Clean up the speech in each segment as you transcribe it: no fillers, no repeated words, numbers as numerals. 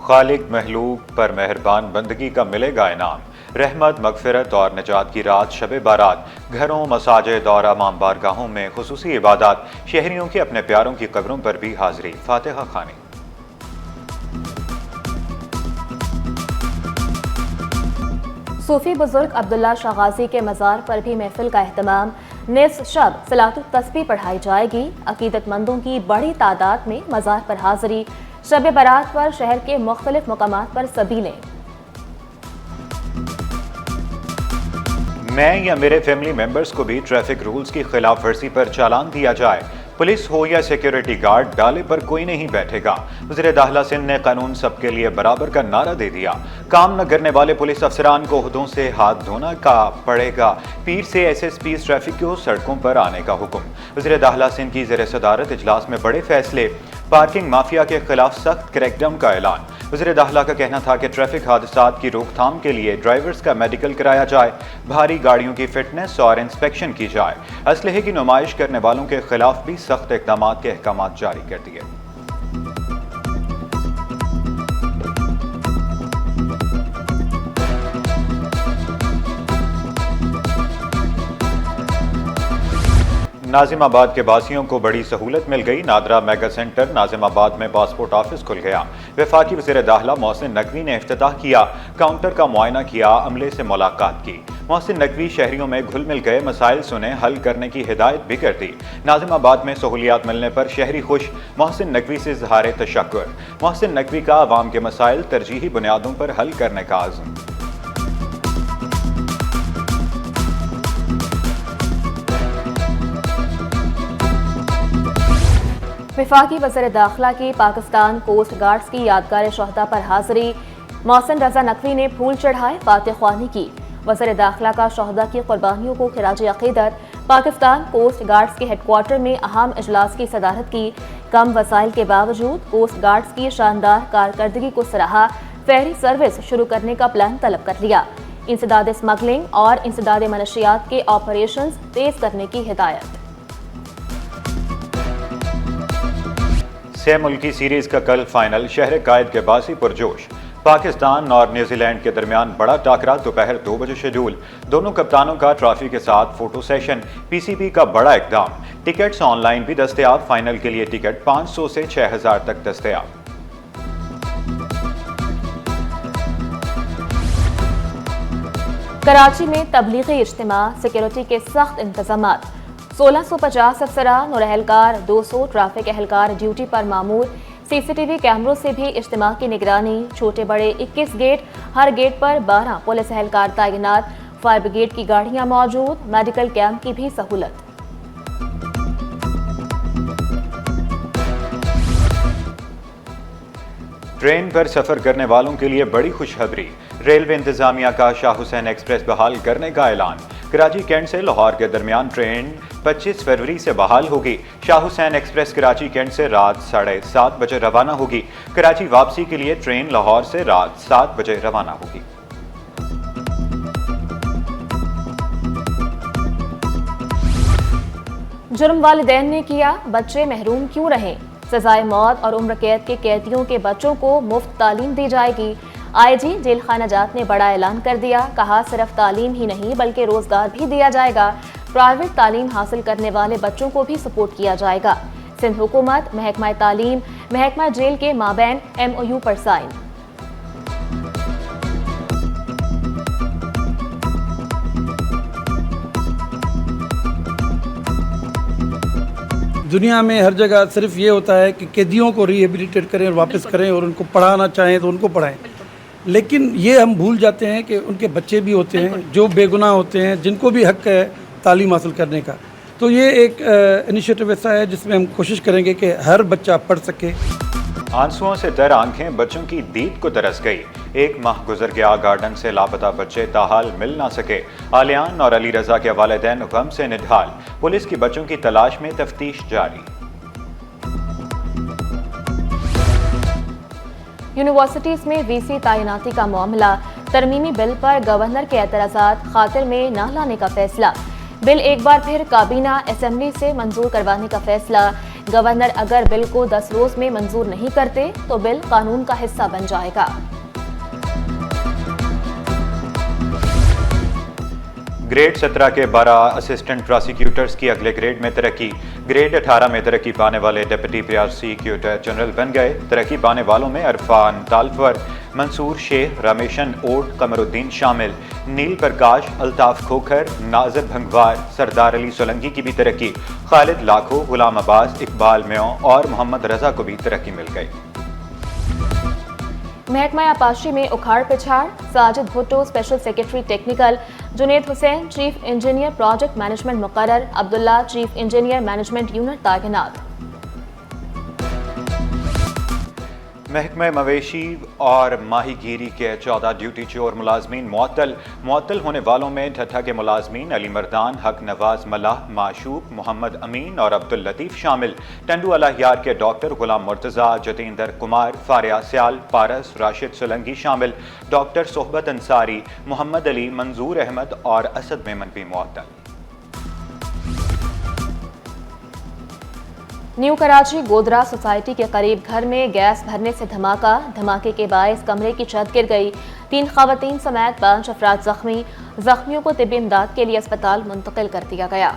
خالق مخلوق پر مہربان بندگی کا ملے گا انعام۔ رحمت، مغفرت اور نجات کی رات شب بارات، گھروں، مساجد اور امام بارگاہوں میں خصوصی عبادات، شہریوں کی اپنے پیاروں کی قبروں پر بھی حاضری۔ فاتحہ خوانی۔ صوفی بزرگ عبداللہ شاہ غازی کے مزار پر بھی محفل کا اہتمام۔ نصف شب صلاۃ التسبیح پڑھائی جائے گی۔ عقیدت مندوں کی بڑی تعداد میں مزار پر حاضری۔ شب برات پر شہر کے مختلف مقامات پر سبیلیں۔ میں یا میرے فیملی ممبرز کو بھی ٹریفک رولز کی خلاف ورزی پر چالان دیا جائے، پولیس ہو یا سیکیورٹی گارڈ، ڈالے پر کوئی نہیں بیٹھے گا۔ وزیر داخلہ سندھ نے قانون سب کے لیے برابر کا نعرہ دے دیا۔ کام نہ کرنے والے پولیس افسران کو عہدوں سے ہاتھ دھونا کا پڑے گا۔ پیر سے ایس ایس پیز ٹریفک کو سڑکوں پر آنے کا حکم۔ وزیر داخلہ سندھ کی زیر صدارت اجلاس میں بڑے فیصلے۔ پارکنگ مافیا کے خلاف سخت کریک ڈاؤن کا اعلان۔ وزیر داخلہ کا کہنا تھا کہ ٹریفک حادثات کی روک تھام کے لیے ڈرائیورز کا میڈیکل کرایا جائے، بھاری گاڑیوں کی فٹنس اور انسپیکشن کی جائے۔ اسلحے کی نمائش کرنے والوں کے خلاف بھی سخت اقدامات کے احکامات جاری کر دیے۔ ناظم آباد کے باسیوں کو بڑی سہولت مل گئی۔ نادرا میگا سینٹر ناظم آباد میں پاسپورٹ آفس کھل گیا۔ وفاقی وزیر داخلہ محسن نقوی نے افتتاح کیا، کاؤنٹر کا معائنہ کیا، عملے سے ملاقات کی۔ محسن نقوی شہریوں میں گھل مل گئے، مسائل سنے، حل کرنے کی ہدایت بھی کر دی۔ ناظم آباد میں سہولیات ملنے پر شہری خوش، محسن نقوی سے اظہار تشکر۔ محسن نقوی کا عوام کے مسائل ترجیحی بنیادوں پر حل کرنے کا عزم۔ وفاقی وزیر داخلہ کی پاکستان کوسٹ گارڈز کی یادگار شہداء پر حاضری۔ محسن رضا نقوی نے پھول چڑھائے، فاتح خوانی کی۔ وزیر داخلہ کا شہداء کی قربانیوں کو خراج عقیدت۔ پاکستان کوسٹ گارڈز کے ہیڈ کوارٹر میں اہم اجلاس کی صدارت کی۔ کم وسائل کے باوجود کوسٹ گارڈز کی شاندار کارکردگی کو سراہا، فیری سروس شروع کرنے کا پلان طلب کر لیا۔ انسداد اسمگلنگ اور انسداد منشیات کے آپریشنز تیز کرنے کی ہدایت۔ سہ ملکی سیریز کا کل فائنل، شہر قائد کے باسی پرجوش۔ پاکستان اور نیوزی لینڈ کے درمیان بڑا ٹاکرا، دوپہر 2 بجے شیڈول۔ دونوں کپتانوں کا ٹرافی کے ساتھ فوٹو سیشن۔ پی سی بی کا بڑا اقدام، ٹکٹس آن لائن بھی دستیاب۔ فائنل کے لیے ٹکٹ 500 سے 6000 تک دستیاب۔ کراچی میں تبلیغی اجتماع، سیکیورٹی کے سخت انتظامات۔ 1650 افسران اور اہلکار، 200 ٹریفک اہلکار ڈیوٹی پر مامور۔ سی سی ٹی وی کیمروں سے بھی اجتماع کی نگرانی۔ چھوٹے بڑے 21 گیٹ، ہر گیٹ پر 12 پولیس اہلکار تعینات۔ فائر بریگیڈ کی گاڑیاں موجود، میڈیکل کیمپ کی بھی سہولت۔ ٹرین پر سفر کرنے والوں کے لیے بڑی خوشخبری، ریلوے انتظامیہ کا شاہ حسین ایکسپریس بحال کرنے کا اعلان۔ کراچی کینٹ سے لاہور کے درمیان ٹرین 25 فروری سے بحال ہوگی۔ شاہ حسین ایکسپریس کراچی کینٹ سے رات 7:30 بجے روانہ ہوگی۔ کراچی واپسی کے لیے ٹرین لاہور سے رات 7 بجے روانہ ہوگی۔ جرم والدین نے کیا، بچے محروم کیوں رہیں؟ سزائے موت اور عمر قید کے قیدیوں کے بچوں کو مفت تعلیم دی جائے گی۔ آئی جی جیل خانہ جات نے بڑا اعلان کر دیا، کہا صرف تعلیم ہی نہیں بلکہ روزگار بھی دیا جائے گا۔ پرائیویٹ تعلیم حاصل کرنے والے بچوں کو بھی سپورٹ کیا جائے گا۔ سندھ حکومت، محکمہ تعلیم، محکمہ جیل کے مابین ایم او یو پر سائن۔ دنیا میں ہر جگہ صرف یہ ہوتا ہے کہ قیدیوں کو ریہیبلیٹیٹ کریں اور واپس کریں اور ان کو پڑھانا چاہیں تو ان کو پڑھائیں، لیکن یہ ہم بھول جاتے ہیں کہ ان کے بچے بھی ہوتے ہیں جو بے گناہ ہوتے ہیں، جن کو بھی حق ہے تعلیم حاصل کرنے کا۔ تو یہ ایک انیشیٹو ایسا ہے جس میں ہم کوشش کریں گے کہ ہر بچہ پڑھ سکے۔ آنسوؤں سے تر آنکھیں بچوں کی دید کو ترس گئی۔ 1 ماہ گزر گیا، گارڈن سے لاپتہ بچے تاحال مل نہ سکے۔ آلیان اور علی رضا کے والدین غم سے نڈھال۔ پولیس کی بچوں کی تلاش میں تفتیش جاری۔ یونیورسٹیز میں وی سی تعیناتی کا معاملہ، ترمیمی بل پر گورنر کے اعتراضات خاطر میں نہ لانے کا فیصلہ۔ بل ایک بار پھر کابینہ اسمبلی سے منظور کروانے کا فیصلہ۔ گورنر اگر بل کو 10 روز میں منظور نہیں کرتے تو بل قانون کا حصہ بن جائے گا۔ گریڈ 17 کے 12 اسسٹنٹ پراسیکیوٹرز کی اگلے گریڈ میں ترقی۔ گریڈ 18 میں ترقی پانے والے ڈپٹی پراسیکیوٹر جنرل بن گئے۔ ترقی پانے والوں میں عرفان تالفر، منصور شیخ، رمیشن اوٹ، قمر الدین شامل۔ نیل پرکاش، الطاف کھوکھر، ناظر بھنگوار، سردار علی سولنگی کی بھی ترقی۔ خالد لاکھو، غلام عباس، اقبال میوں اور محمد رضا کو بھی ترقی مل گئی۔ محکمہ آبپاشی میں اکھاڑ پچھاڑ، Sajid Bhutto special secretary technical, Junaid Hussain chief engineer project management مقرر، Abdullah chief engineer management unit تعینات۔ محکمہ مویشی اور ماہی گیری کے 14 ڈیوٹی چور ملازمین معطل ہونے والوں میں ٹھٹھہ کے ملازمین علی مردان، حق نواز ملاح، معشوق، محمد امین اور عبداللطیف شامل۔ ٹنڈو الہیار کے ڈاکٹر غلام مرتضیٰ، جتیندر کمار، فاریہ سیال، پارس، راشد سولنگی شامل۔ ڈاکٹر صحبت انصاری، محمد علی، منظور احمد اور اسد میمن بھی معطل۔ نیو کراچی گودرا سوسائٹی کے قریب گھر میں گیس بھرنے سے دھماکے کے باعث کمرے کی چھت گر گئی، 3 خواتین سمیت 5 افراد زخمی۔ زخمیوں کو طبی امداد کے لیے اسپتال منتقل کر دیا گیا۔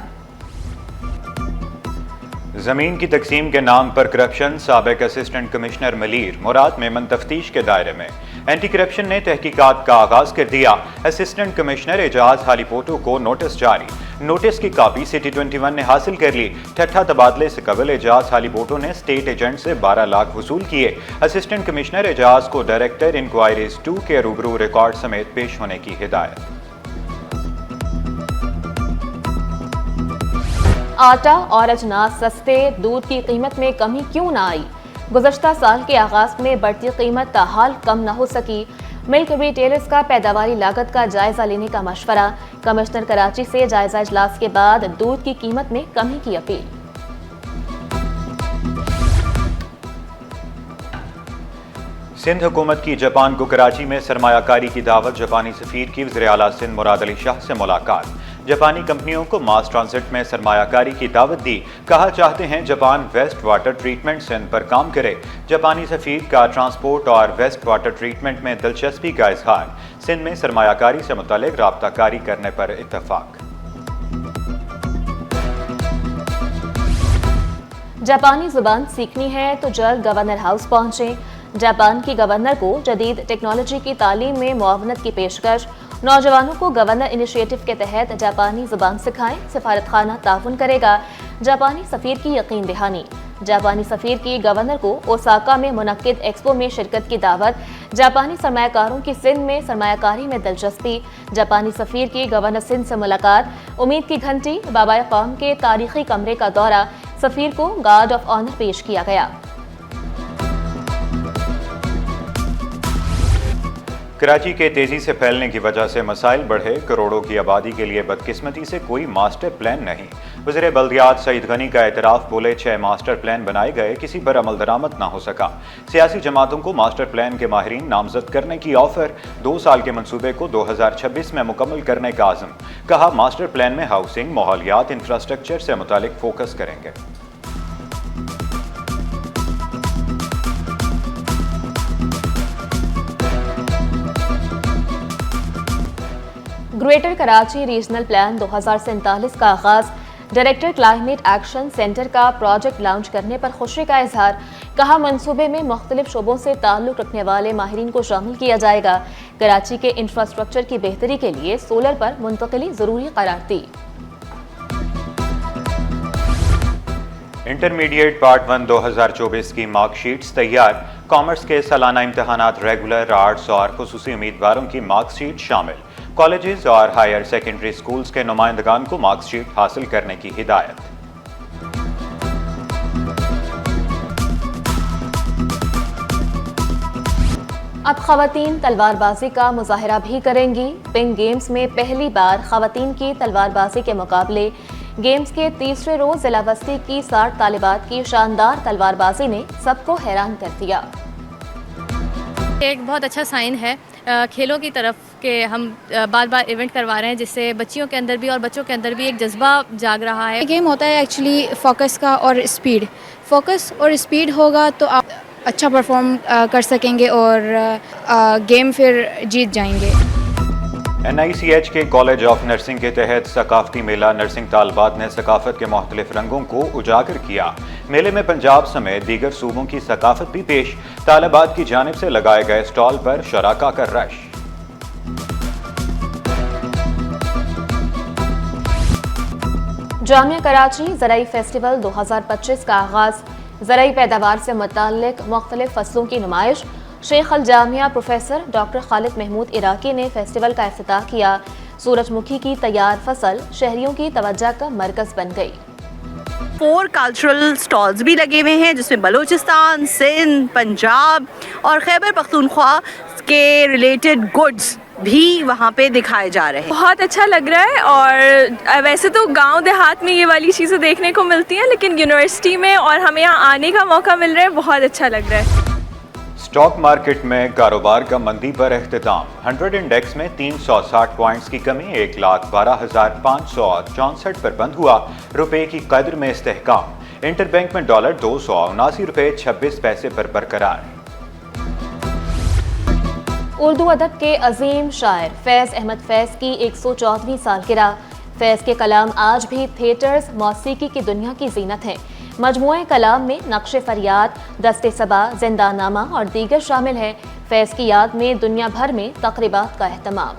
زمین کی تقسیم کے نام پر کرپشن، سابق اسسٹنٹ کمشنر ملیر مراد میمن تفتیش کے دائرے میں۔ اینٹی کرپشن نے تحقیقات کا آغاز کر دیا۔ اسسٹنٹ کمشنر اعجاز ہالی پوٹو کو نوٹس جاری۔ نوٹس کی کاپی سٹی 21 نے حاصل کر لی۔ ٹھٹھہ تبادلے سے قبل اعجاز ہالی پوٹو نے اسٹیٹ ایجنٹ سے 12 لاکھ وصول کیے۔ اسسٹنٹ کمشنر اعجاز کو ڈائریکٹر انکوائریز 2 کے روبرو ریکارڈ سمیت پیش ہونے کی ہدایت۔ آٹا اور اجناس سستے، دودھ کی قیمت میں کمی کیوں نہ آئی؟ گزشتہ سال کے آغاز میں بڑھتی قیمت تاحال کم نہ ہو سکی۔ ملک ریٹیلرز کا پیداواری لاگت کا جائزہ لینے کا مشورہ، کمشنر کراچی سے جائزہ اجلاس کے بعد دودھ کی قیمت میں کمی کی اپیل۔ سندھ حکومت کی جاپان کو کراچی میں سرمایہ کاری کی دعوت، جاپانی سفیر کی وزیر اعلیٰ سندھ مراد علی شاہ سے ملاقات۔ جاپانی کمپنیوں کو ماس ٹرانزٹ میں سرمایہ کاری کی دعوت دی، کہا چاہتے ہیں Japan waste water treatment Sindh پر کام کرے۔ جاپانی سفیر کا ٹرانسپورٹ اور ویسٹ واٹر ٹریٹمنٹ میں دلچسپی کا اظہار، سندھ میں سرمایہ کاری سے متعلق رابطہ کاری کرنے پر اتفاق۔ جاپانی زبان سیکھنی ہے تو جلد گورنر ہاؤس پہنچیں، جاپان کی گورنر کو جدید ٹیکنالوجی کی تعلیم میں معاونت کی پیشکش۔ نوجوانوں کو گورنر انیشیٹو کے تحت جاپانی زبان سکھائیں، سفارت خانہ تعاون کرے گا۔ جاپانی سفیر کی یقین دہانی، جاپانی سفیر کی گورنر کو اوساکا میں منعقد ایکسپو میں شرکت کی دعوت۔ جاپانی سرمایہ کاروں کی سندھ میں سرمایہ کاری میں دلچسپی، جاپانی سفیر کی گورنر سندھ سے ملاقات۔ امید کی گھنٹی، بابا قوم کے تاریخی کمرے کا دورہ، سفیر کو گارڈ آف آنر پیش کیا گیا۔ کراچی کے تیزی سے پھیلنے کی وجہ سے مسائل بڑھے، کروڑوں کی آبادی کے لیے بدقسمتی سے کوئی ماسٹر پلان نہیں۔ وزیر بلدیات سعید غنی کا اعتراف، بولے 6 ماسٹر پلان بنائے گئے، کسی پر عمل درآمد نہ ہو سکا۔ سیاسی جماعتوں کو ماسٹر پلان کے ماہرین نامزد کرنے کی آفر، 2 سال کے منصوبے کو 2026 میں مکمل کرنے کا عزم، کہا ماسٹر پلان میں ہاؤسنگ، ماحولیات، انفراسٹرکچر سے متعلق فوکس کریں گے۔ گریٹر کراچی ریجنل پلان 2047 کا آغاز، ڈائریکٹر کلائمیٹ ایکشن سینٹر کا پروجیکٹ لانچ کرنے پر خوشی کا اظہار، کہا منصوبے میں مختلف شعبوں سے تعلق رکھنے والے ماہرین کو شامل کیا جائے گا۔ کراچی کے انفراسٹرکچر کی بہتری کے لیے سولر پر منتقلی ضروری قرار دی۔ انٹرمیڈیٹ پارٹ 1 2024 کی مارک شیٹس تیار، کامرس کے سالانہ امتحانات ریگولر، آرٹس اور خصوصی امیدواروں کی مارک شیٹ شامل، کالجز اور ہائر سیکنڈری سکولز کے نمائندگان کو مارک شیٹ حاصل کرنے کی ہدایت۔ اب خواتین تلوار بازی کا مظاہرہ بھی کریں گی، پنک گیمز میں پہلی بار خواتین کی تلوار بازی کے مقابلے۔ گیمز کے تیسرے روز ضلع وسطی کی 60 طالبات کی شاندار تلوار بازی نے سب کو حیران کر دیا۔ ایک بہت اچھا سائن ہے کھیلوں کی طرف کہ ہم بار بار ایونٹ کروا رہے ہیں، جس سے بچیوں کے اندر بھی اور بچوں کے اندر بھی ایک جذبہ جاگ رہا ہے۔ گیم ہوتا ہے ایکچولی فوکس کا اور اسپیڈ فوکس اور اسپیڈ ہوگا تو آپ اچھا پرفارم کر سکیں گے اور گیم پھر جیت جائیں گے۔ NICH کے کالج آف نرسنگ کے تحت ثقافتی میلہ نرسنگ طالبات نے ثقافت کے مختلف رنگوں کو اجاگر کیا۔ میلے میں پنجاب سمیت دیگر صوبوں کی ثقافت بھی پیش، طالبات کی جانب سے لگائے گئے اسٹال پر شراکا کا رش۔ جامعہ کراچی زرعی فیسٹیول 2025 کا آغاز، زرعی پیداوار سے متعلق مختلف فصلوں کی نمائش۔ شیخ الجامعہ پروفیسر ڈاکٹر خالد محمود عراقی نے فیسٹیول کا افتتاح کیا۔ سورج مکھی کی تیار فصل شہریوں کی توجہ کا مرکز بن گئی۔ 4 کلچرل سٹالز بھی لگے ہوئے ہیں جس میں بلوچستان، سندھ، پنجاب اور خیبر پختونخوا کے ریلیٹڈ گڈز بھی وہاں پہ دکھائے جا رہے ہیں۔ بہت اچھا لگ رہا ہے، اور ویسے تو گاؤں دیہات میں یہ والی چیزیں دیکھنے کو ملتی ہیں، لیکن یونیورسٹی میں اور ہمیں یہاں آنے کا موقع مل رہا ہے، بہت اچھا لگ رہا ہے۔ اسٹاک مارکیٹ میں کاروبار کا مندی پر اختتام، 100 انڈیکس میں 360 پوائنٹس کی کمی، 1,12,564 پر بند ہوا، روپے کی قدر میں استحکام، انٹر بینک میں ڈالر 279.26 پر برقرار۔ اردو ادب کے عظیم شاعر فیض احمد فیض کی 104ویں سالگرہ۔ فیض کے کلام آج بھی تھیٹرز، موسیقی کی دنیا کی زینت ہیں۔ مجموعہ کلام میں نقش فریاد، دست صبا، زندہ نامہ اور دیگر شامل ہیں۔ فیض کی یاد میں دنیا بھر میں تقریبات کا اہتمام۔